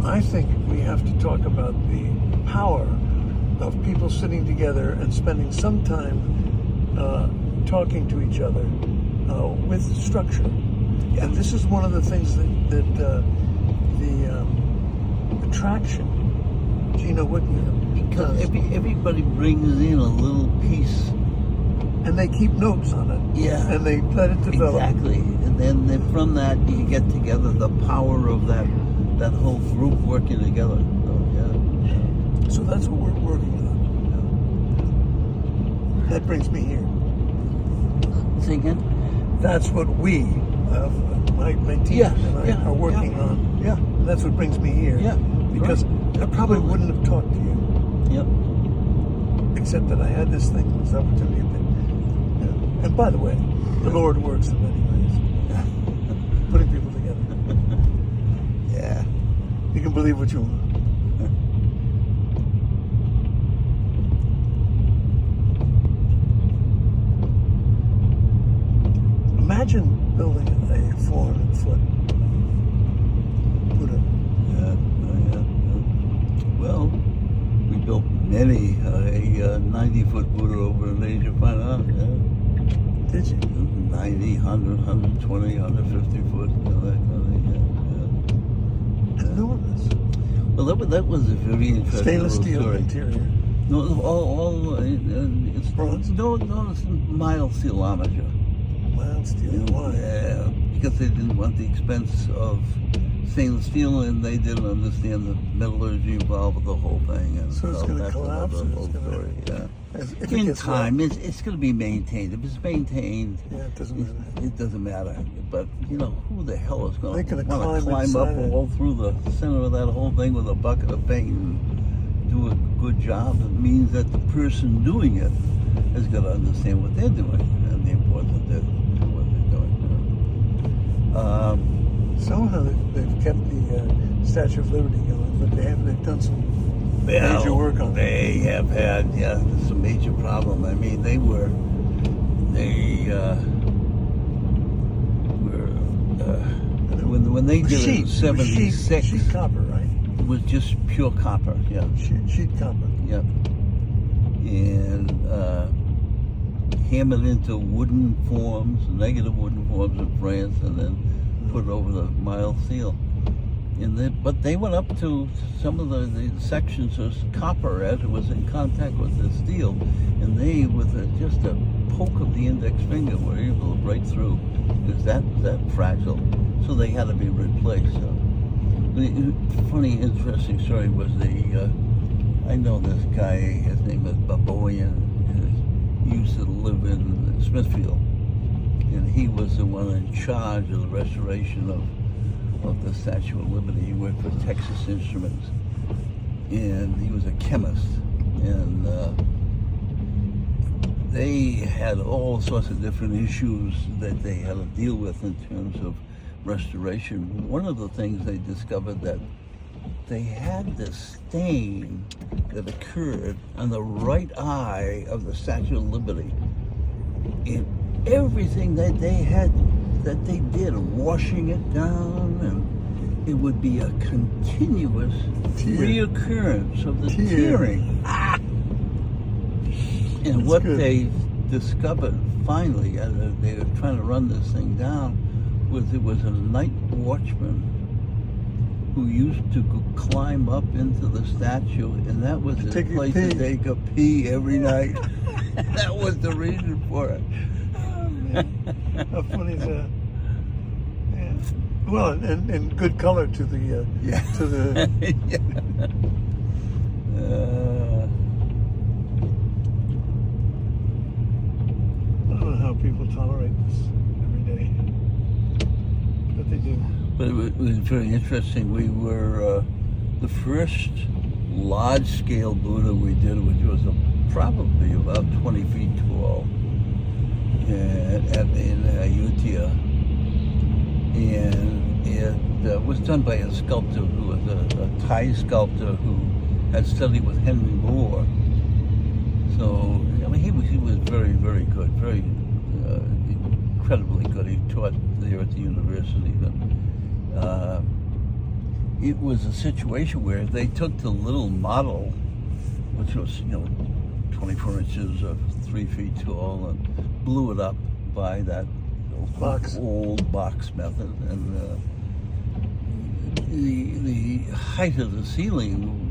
I think we have to talk about the power of people sitting together and spending some time talking to each other with structure. Yeah. And this is one of the things that the attraction, Gino Whitman, Because does. everybody brings in a little piece. And they keep notes on it. Yeah. And they let it develop. Exactly. And then from that, you get together the power of that whole group working together. So, yeah. So that's what we're working on. That brings me here. Say again? That's what we, my team Yes, and I yeah, are working yeah. on. Yeah. And that's what brings me here. Yeah. Because Right. I probably Absolutely. wouldn't have talked to you, Yep. except that I had this thing, this opportunity. Yeah. And by the way, the Lord works in many ways, putting people together. Yeah. You can believe what you want. Imagine building a 400-foot Buddha. Yeah. Yeah. Well, we built many a 90-foot Buddha over in Asia Fine Art. Yeah. Did you? 90, 100, 120, 150 foot. That kind of thing. Yeah. Enormous. Well, that was a very interesting Stainless little steel story. interior. No, all it's Bronze? No, it's mild steel armature. Mild steel. Why? Yeah, because they didn't want the expense of stainless steel, and they didn't understand the metallurgy involved with the whole thing. And So it's gonna that's collapse another and whole it's gonna- story. Yeah. If it In gets time, it's going to be maintained. If it's maintained, Yeah, it doesn't matter. it doesn't matter. But who the hell is They're going gonna to want to climb inside up it. all through the center of that whole thing with a bucket of paint and do a good job? It means that the person doing it has got to understand what they're doing and the importance of what they're doing. Somehow they've kept the Statue of Liberty going, but they've done some major work on it. They have had some major problem. I mean, they were when they did it in '76, sheet copper, right? it was just pure copper. Yeah. Sheet copper. Yep. And hammered into wooden forms, negative wooden forms in France, and then put over the mild steel. But they went up to some of the sections of copper as it was in contact with the steel, and they, with just a poke of the index finger, were able to break through. It was that fragile, so they had to be replaced. So. The funny, interesting story was I know this guy. His name is Baboyan. He used to live in Smithfield, and he was the one in charge of the restoration of the Statue of Liberty. He worked for Texas Instruments, and he was a chemist, and they had all sorts of different issues that they had to deal with in terms of restoration. One of the things they discovered that they had this stain that occurred on the right eye of the Statue of Liberty. And everything that they did, washing it down, and it would be a continuous reoccurrence of the tearing. And That's what good. they discovered finally, as they were trying to run this thing down, was it was a night watchman who used to climb up into the statue, and that was the Take a place pee. that they could pee every night. That was the reason for it. How funny is that? Yeah. Well, and good color to the Yeah. to the. I don't know how people tolerate this every day, but they do. But it was very interesting. We were the first large-scale Buddha we did, which was probably about 20 feet tall, in Ayutthaya, and it was done by a sculptor who was a Thai sculptor who had studied with Henry Moore. So I mean, he was very, very good, very incredibly good. He taught there at the university. it was a situation where they took the little model, which was 24 inches or 3 feet tall, and blew it up by that old box method, and the height of the ceiling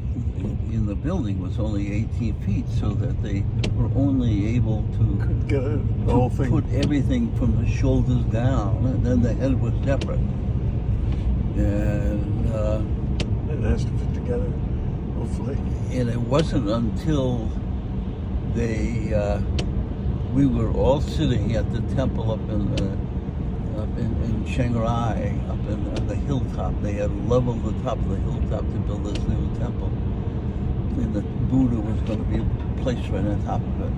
in the building was only 18 feet, so that they were only able to Get the whole thing. put everything from the shoulders down, and then the head was separate. And It has to fit together, hopefully. and it wasn't until we were all sitting at the temple up in Chiang Rai, up on the hilltop. They had leveled the top of the hilltop to build this new temple, and the Buddha was going to be placed right on top of it.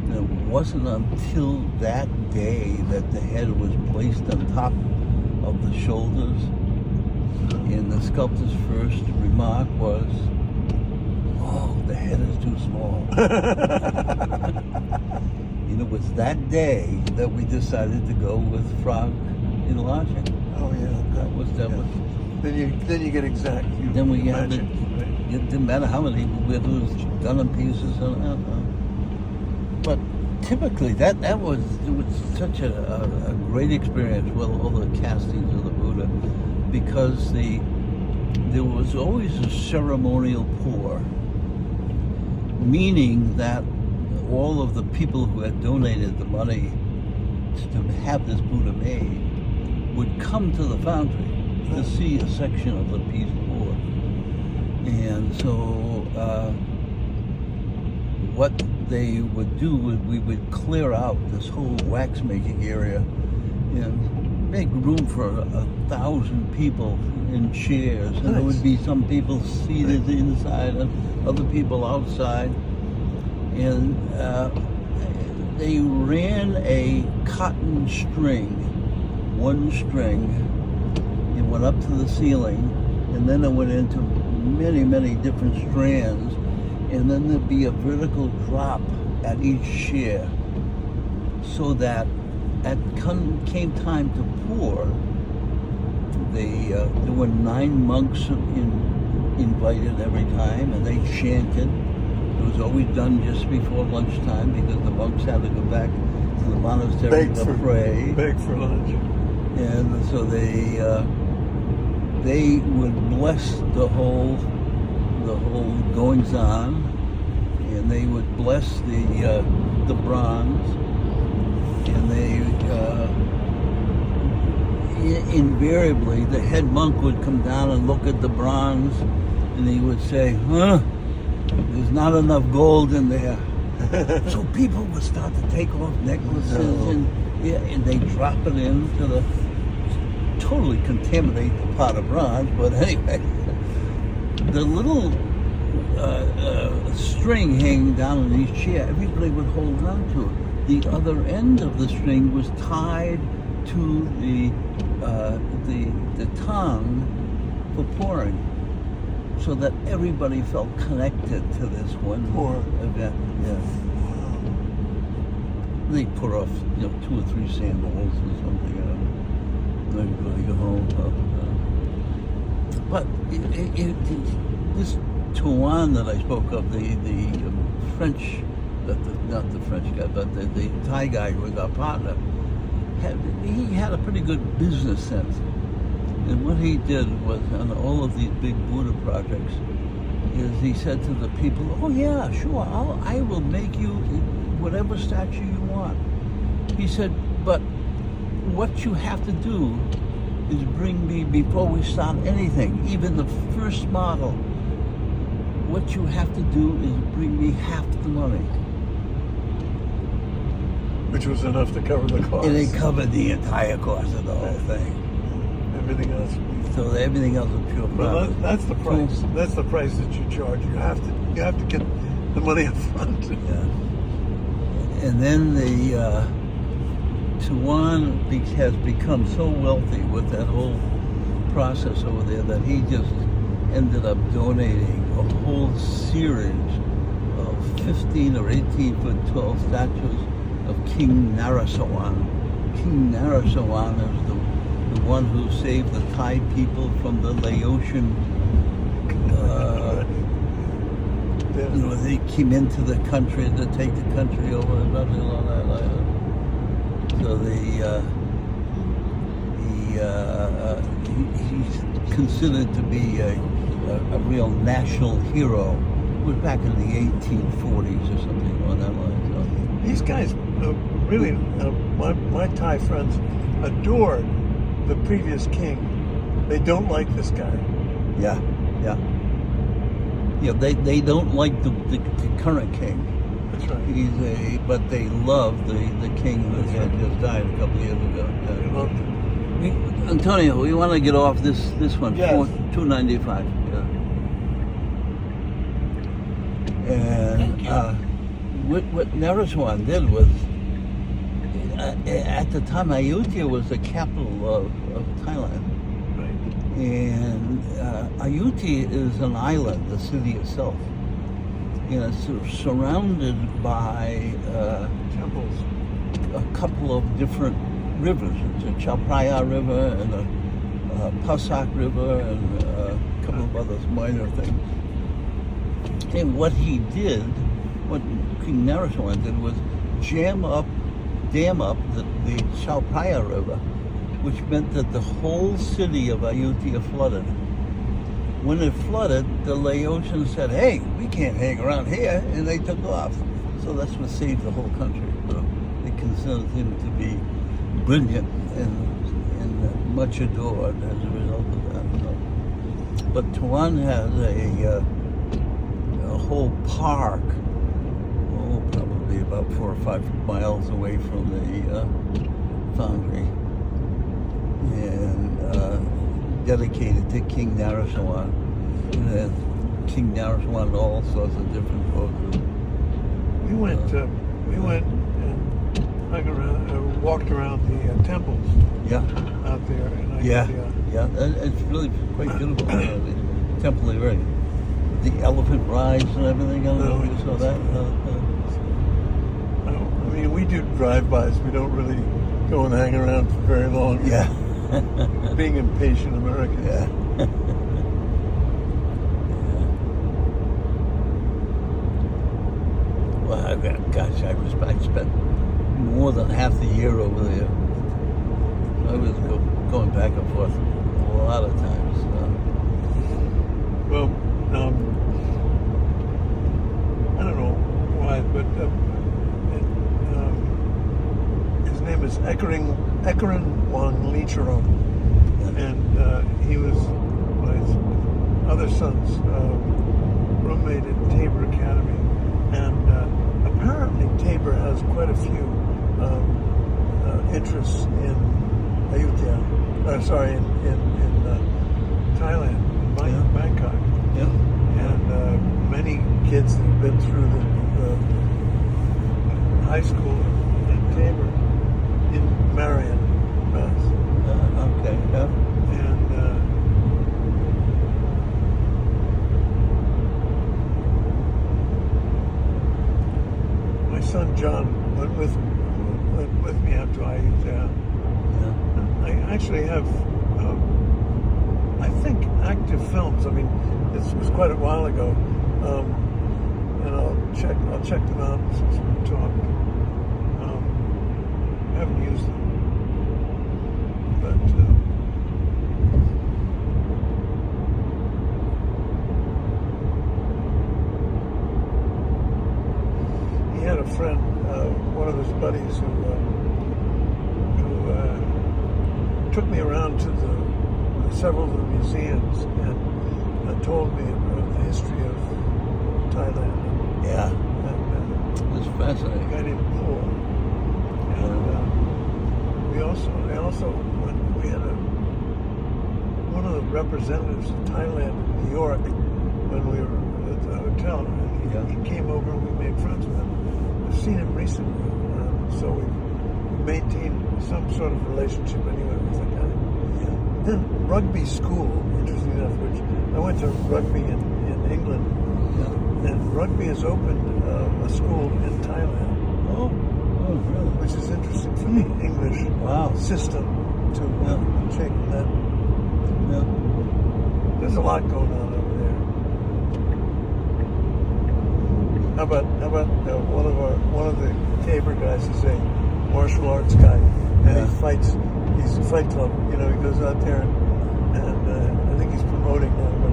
And it wasn't until that day that the head was placed on top of the shoulders. And the sculptor's first remark was, "Oh, the head is too small." And it was that day that we decided to go with frog enlarging. Oh yeah. That was. Then you get exact. Then we had magic, right? It didn't matter how many, whether it was done in pieces or not. But typically, it was such a great experience with all the castings of the Buddha, because there was always a ceremonial pour, meaning that all of the people who had donated the money to have this Buddha made would come to the foundry to see a section of the piece poured. And so what they would do was we would clear out this whole wax making area and make room for 1,000 people in chairs. And there would be some people seated inside and other people outside. And they ran a cotton string, one string. It went up to the ceiling, and then it went into many, many different strands, and then there'd be a vertical drop at each chair, so that came time to pour, there were 9 monks invited every time, and they chanted. It was always done just before lunchtime, because the monks had to go back to the monastery to pray. Beg for lunch. And so they would bless the whole goings on, and they would bless the bronze, and they invariably the head monk would come down and look at the bronze, and he would say, "Huh, there's not enough gold in there." So people would start to take off necklaces and they drop it into totally contaminate the pot of bronze. But anyway, the little string hanging down in each chair, everybody would hold on to it. The other end of the string was tied to the tongue for pouring, so that everybody felt connected to this one event. Yeah. They put off 2 or 3 sandals or something, and everybody go home. But this Tuan that I spoke of, the French, not the French guy, but the Thai guy who was our partner, he had a pretty good business sense. And what he did was, on all of these big Buddha projects, is he said to the people, "Oh yeah, sure, I will make you whatever statue you want." He said, "But what you have to do is bring me, before we start anything, even the first model, what you have to do is bring me half the money." Which was enough to cover the cost. And it covered the entire cost of the whole thing. Everything else. So everything else was pure Well, profit. that's the price. That's the price that you charge. You have to get the money up front. Yeah. And then the Tuan has become so wealthy with that whole process over there that he just ended up donating a whole series of 15 or 18 foot tall statues of King Narasawan. King Narasawan is the one who saved the Thai people from the Laotian. You know, they came into the country to take the country over. So he's considered to be a real national hero. It was back in the 1840s or something along that line. So. These guys really, my Thai friends adored the previous king. They don't like this guy. Yeah. Yeah, they don't like the current king. That's right. But they love the king who had just died a couple of years ago. They loved him. Antonio, we want to get off this one. Yes. 295. Yeah. And what Naresuan did was, at the time, Ayutthaya was the capital of Thailand. And Ayutthaya is an island, the city itself. You know, sort of surrounded by Temples. a couple of different rivers. It's a Chao Phraya River and a Pasak River and a couple of other minor things. And what he did, what King Naresuan did, was dam up the Chao Phraya River, which meant that the whole city of Ayutthaya flooded. When it flooded, the Laotians said, "Hey, we can't hang around here," and they took off. So that's what saved the whole country. So they considered him to be brilliant and much adored as a result of that. So. But Tuan has a whole park, probably about 4 or 5 miles away from the foundry, and dedicated to King Naresuan. And then King Naresuan, all sorts of different folks. We went and hung around, walked around the temples. Yeah. Out there in Yeah. Ayutthaya. Yeah. It's really quite beautiful. The temple is very. The elephant rides and everything. I don't know if you saw that. I mean, we do drive-bys. We don't really go and hang around for very long. Yeah. Being impatient Americans. Yeah. Well, gosh, I spent more than half the year over there. I was going back and forth a lot of times. Well, I don't know why, but his name is Ekaran Wanglecharoen, and he was my other son's roommate at Tabor Academy, and apparently Tabor has quite a few interests in Ayutthaya. In Thailand, in Bangkok. Yeah. And many kids that have been through the high school in Tabor, in Marion, Mass. Okay. Yeah. And my son John went with me out to Ayutthaya. I actually have, I think, active films. I mean, this was quite a while ago, and I'll check them out since we talked. I haven't used them, but he had a friend, one of his buddies, who took me around to several of the museums and told me about the history of Thailand. Yeah. And It's a fascinating. guy named Paul. And we had one of the representatives of Thailand in New York when we were at the hotel. And he came over and we made friends with him. I've seen him recently, so we maintained some sort of relationship anyway with the guy. Then rugby school, interesting enough, which I went to rugby in England, and rugby has opened a school in Thailand. Oh, really? Which is interesting for the English Wow. system. to Yeah. shaking that. Yeah. There's a lot going on over there. How about one of the Tabor guys is a martial arts guy, and Yeah. he fights. He's a fight club. You know, he goes out there and I think he's promoting now. But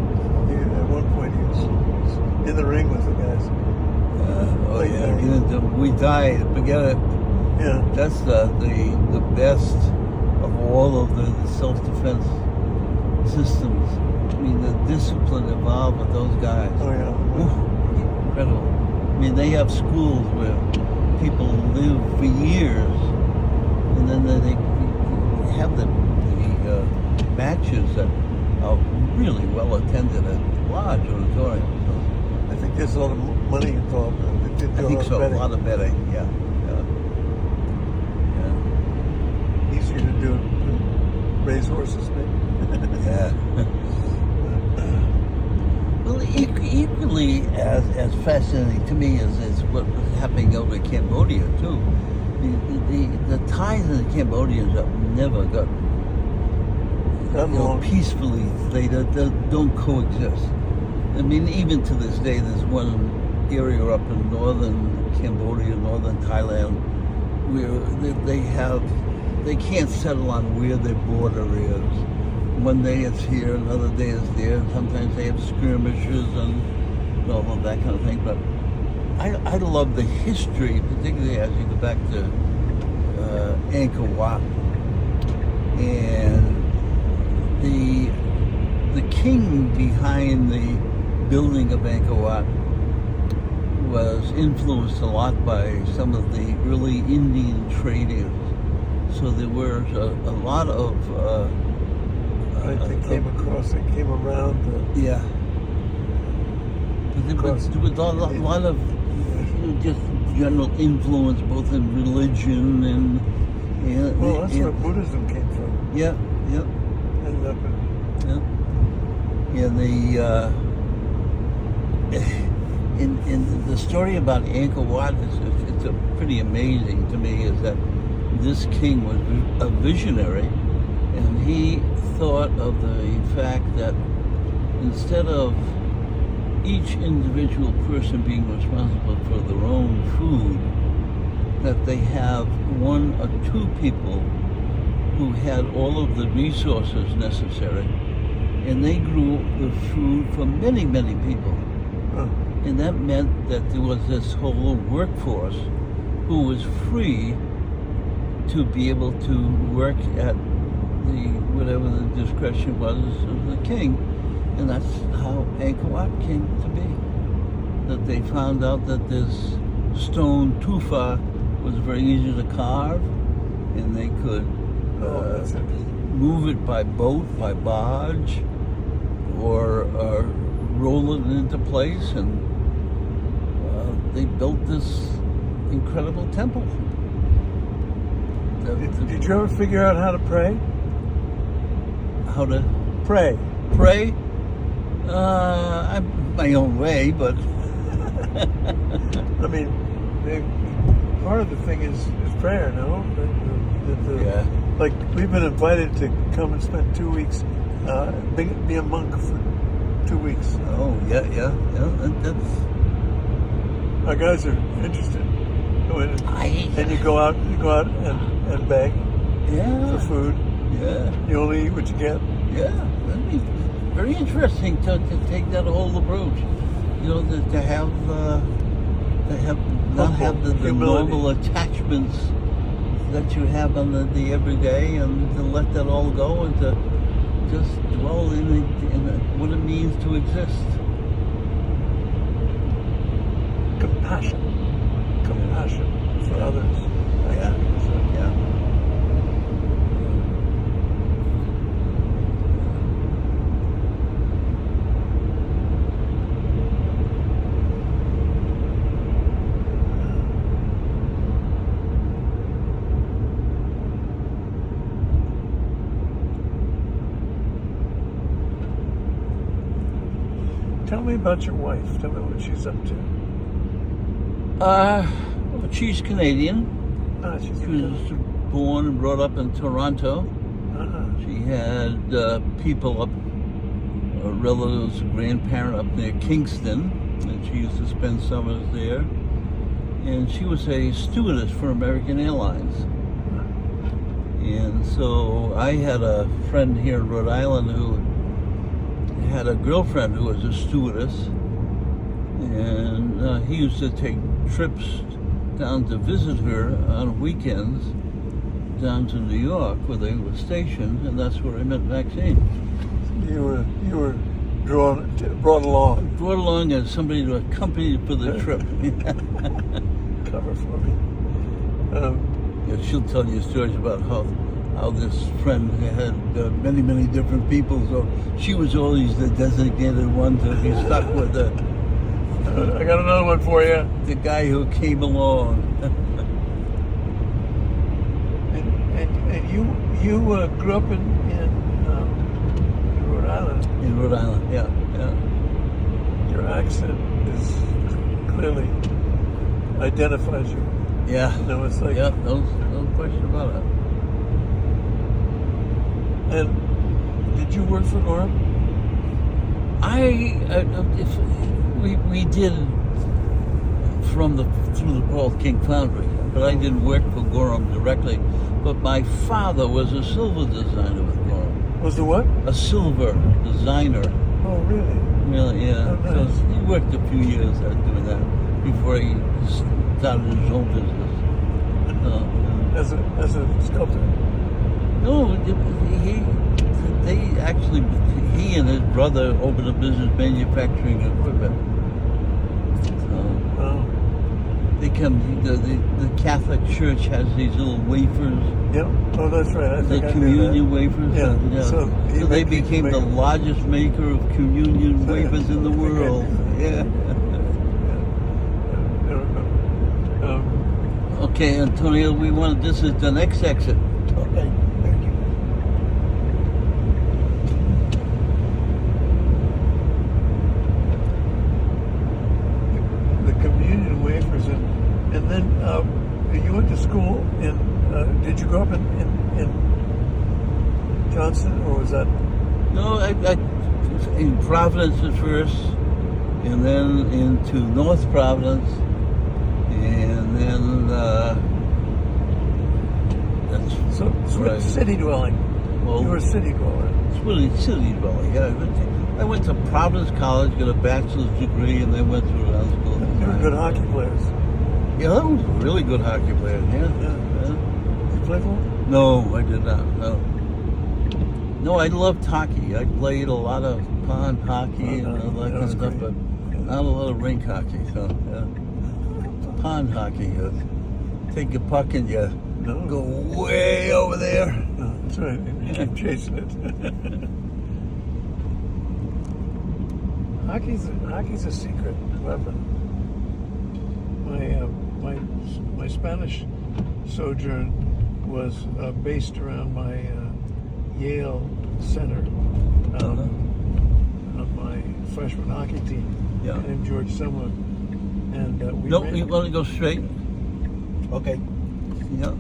at one point he was in the ring with the guys. Oh Like, yeah. Get into Muay Thai. Forget it. Yeah. That's the best of all of the self-defense systems. I mean, the discipline involved with those guys. Oh yeah. Ooh, incredible. I mean, they have schools where people live for years, and then they have the matches that are really well attended at large auditoriums. I think there's a lot of money involved. I think so. Betting. A lot of betting. Yeah. Easier to do than raise horses, maybe. Yeah. Well, equally as fascinating to me is what was happening over in Cambodia too. The Thais and the Cambodians have never got peacefully. They don't coexist. I mean, even to this day, there's one area up in northern Cambodia, northern Thailand, where they can't settle on where their border is. One day it's here, another day it's there. Sometimes they have skirmishes and all of that kind of thing. But I love the history, particularly as you go back to Angkor Wat, and the king behind the building of Angkor Wat was influenced a lot by some of the early Indian traders. So there were a lot of they came around. Yeah. But there was a lot of just general influence, both in religion and Well, that's where Buddhism came from. Yeah. Ended up in the story about Angkor Wat it's pretty amazing to me. Is that this king was a visionary, and he thought of the fact that instead of each individual person being responsible for their own food, that they have one or two people who had all of the resources necessary, and they grew the food for many, many people. Huh. And that meant that there was this whole workforce who was free to be able to work at whatever the discretion was of the king. And that's how Angkor Wat came to be. That they found out that this stone tufa was very easy to carve, and they could move it by boat, by barge, or roll it into place, and they built this incredible temple. Did you ever figure out how to pray? How to Pray. pray? I'm my own way, but I mean, part of the thing is prayer, no? Yeah. Like, we've been invited to come and spend 2 weeks, be a monk for 2 weeks. oh yeah. That's Our guys are interested. And you go out and beg for food. Yeah. You only eat what you get. Yeah, that'd be very interesting to take that whole approach. You know, to have not have the humility. normal attachments that you have on the everyday, and to let that all go and to just dwell in what it means to exist. Compassion for others. Yeah. Tell me about your wife. Tell me what she's up to. Well, she's Canadian. She's She was born and brought up in Toronto, She had people up, relatives, a grandparent up near Kingston, and she used to spend summers there. And she was a stewardess for American Airlines. And so I had a friend here in Rhode Island who had a girlfriend who was a stewardess, and he used to take trips down to visit her on weekends down to New York where they were stationed, and that's where I met Maxine. You were brought along. Brought along as somebody to accompany for the trip. Cover for me. Yeah, she'll tell you stories about how this friend had many different people, so she was always the designated one to be stuck with I got another one for you. the guy who came along. And you grew up in Rhode Island. In Rhode Island, yeah. Your accent is clearly identifies you. Yeah. You know, it's like, Yeah, no question about it. And did you work for Gorham? We did through the Paul King Foundry, but I didn't work for Gorham directly. But my father was a silver designer with Gorham. Was the what? A silver designer. Oh, really? Really, yeah. Oh, nice. So he worked a few years doing that before he started his own business. As a sculptor? No, he and his brother opened a business manufacturing equipment. Oh. They come. The Catholic Church has these little wafers. Yep. Oh, that's right. I The think I knew communion that. wafers. Yeah. So they became the largest maker of communion wafers in the world. Yeah. Okay, Antonio, this is the next exit. Okay. Thank you. The communion wafers, and then you went to school in. Did you grow up in Johnston, or was that? No, I in Providence at first, and then into North Providence, and then that's So right. city dwelling. Well, You were a city dweller. it's really city dwelling. Yeah, I went to Providence College, got a bachelor's degree, and then went to Rhode Island School of You were Design. good hockey players. Yeah, I was a really good hockey player. Yeah. You play for? No, I did not. No, I loved hockey. I played a lot of pond hockey and all that kind of stuff, but not a lot of rink hockey. So, yeah. Pond hockey, you take your puck and you go way over there. No, that's right. You keep chasing it. Hockey's a secret weapon. My Spanish sojourn was based around my Yale Center on my freshman hockey team. Yeah. Named George Sumlin, and we. No, you want to go straight? Okay. Yeah.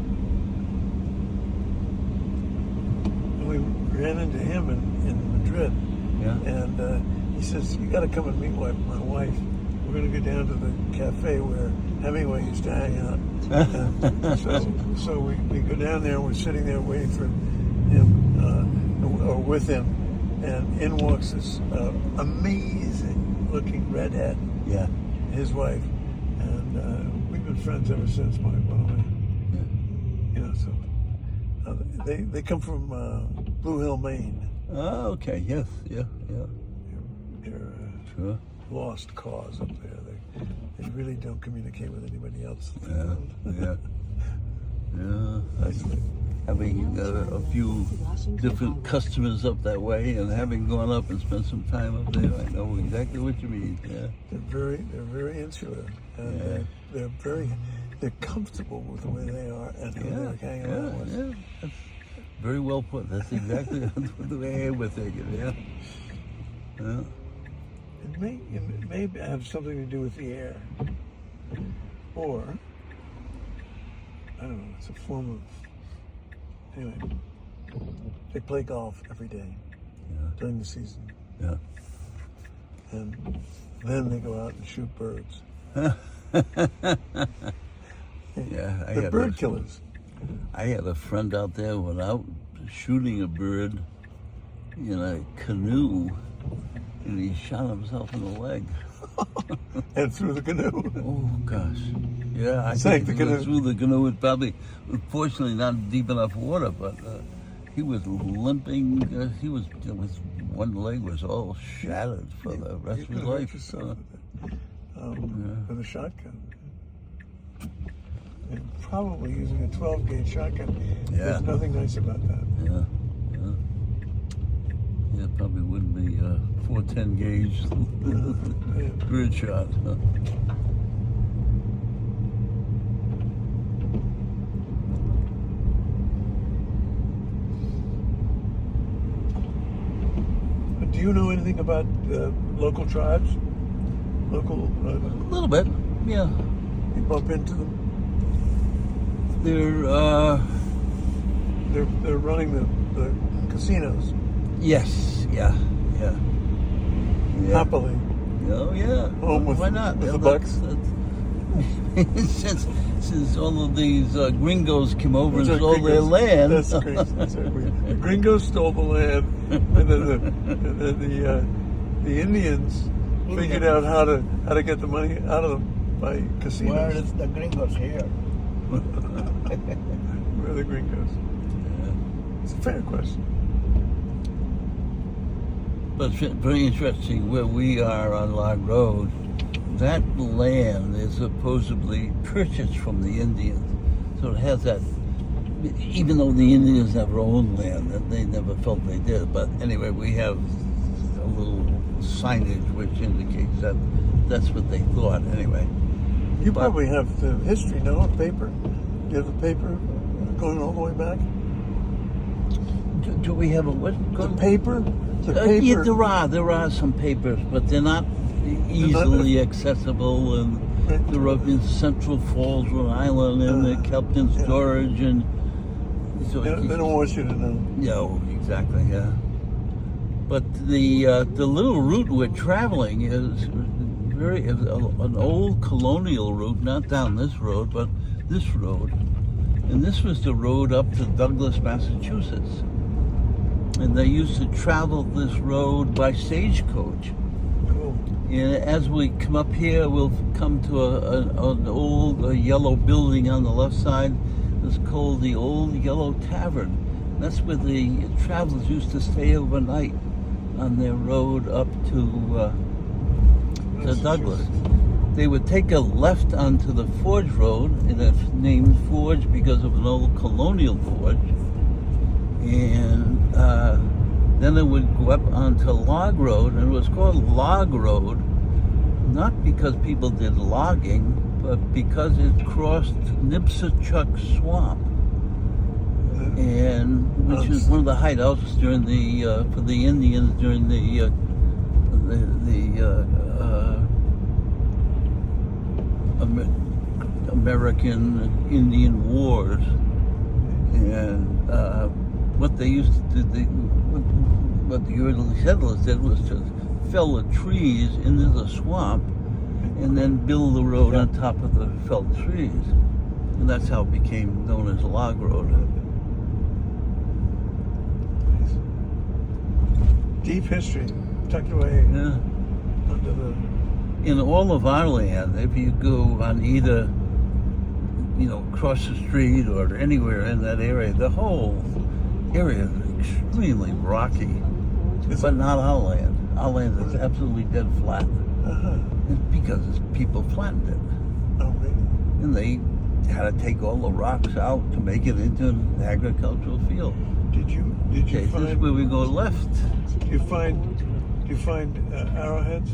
And we ran into him in Madrid. Yeah. And he says, "You got to come and meet my wife. We're going to go down to the cafe where Hemingway used to hang out." So we go down there. And we're sitting there waiting for him, or with him, and in walks this amazing-looking redhead. Yeah. His wife, and we've been friends ever since. My you know, so they come from Blue Hill, Maine. Oh, okay. Yes. Yeah. They're Sure. lost cause up there. They really don't communicate with anybody else. Yeah. Nicely. Having a few different customers up that way, and having gone up and spent some time up there, I know exactly what you mean. Yeah. They're very insular, and they're comfortable with the way they are and who they're hanging out with. Yeah. That's very well put. That's exactly the way I would think it. Yeah. It may have something to do with the air, or I don't know. It's a form of anyway. They play golf every day Yeah. during the season, Yeah. and then they go out and shoot birds. Yeah, They're bird killers. I had a friend out there went out shooting a bird in a canoe, and he shot himself in the leg. And through the canoe. Oh gosh, yeah, I Sank think the he went canoe. through the canoe. It probably, fortunately, not deep enough water, but he was limping. His one leg was all shattered for the rest You of his could hurt life. yourself with a shotgun. And probably using a 12-gauge shotgun. Yeah. There's nothing nice about that. Yeah, yeah. Yeah, it probably wouldn't be 410 gauge Yeah. bird shot. Huh? Do you know anything about local tribes? Local, A little bit, yeah. you bump into them? They're running the casinos Yes, yeah. happily. Oh yeah. Home with- Why not? with Yeah, the bucks. Since all of these gringos came over and Those are stole their gringos. land. That's crazy. That's crazy. The gringos stole the land, and then the Indians figured out how to get the money out of them by Where casinos. is the gringos here? Where are the gringos? It's a fair question. But it's very interesting where we are on Log Road. That land is supposedly purchased from the Indians. So it has that, even though the Indians never owned land, that they never felt they did. But anyway, we have a little signage which indicates that that's what they thought anyway. You But- probably have the history, no? A paper? You have the paper going all the way back? Do we have a what? The paper? The paper? Yeah, there are some papers, but they're not easily accessible, and Right. they're up in Central Falls, Rhode Island, and they're kept in Yeah. storage, and so They don't want you to know. No, exactly, yeah. But the little route we're traveling is an old colonial route, not down this road, but this road, and this was the road up to Douglas, Massachusetts. And they used to travel this road by stagecoach. Cool. And as we come up here, we'll come to an old yellow building on the left side. It's called the Old Yellow Tavern. That's where the travelers used to stay overnight on their road up to Douglas. They would take a left onto the Forge Road, and it's named Forge because of an old colonial forge. And then it would go up onto Log Road, and it was called Log Road, not because people did logging, but because it crossed Nipsachuck Swamp, and which is one of the hideouts during the for the Indians during the American Indian Wars, and what they used to do, what the early settlers did was to fell the trees into the swamp and then build the road on top of the felled trees. And that's how it became known as Log Road. Deep history tucked away Yeah. under the. In all of our land, if you go on either, across the street or anywhere in that area, the whole area is extremely rocky. But not our land. Our land is absolutely dead flat. It's because people flattened it. Oh, really? And they had to take all the rocks out to make it into an agricultural field. Did you Okay, this is find? where we go left. Do you find arrowheads?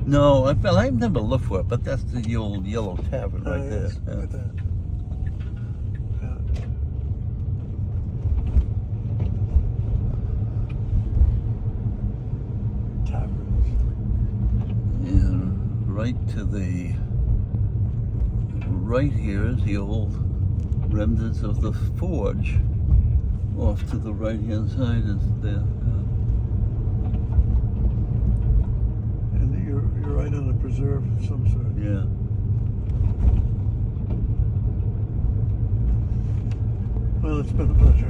No, I've never looked for it, but that's the old Yellow Tavern right there. Yes, Yeah. look at that. Taverns. And right to the right here is the old remnants of the forge. off to the right hand side is there. And you're right on a preserve of some sort. Yeah. Well, it's been a pleasure.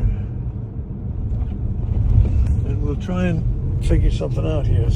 And we'll try and figure something out here.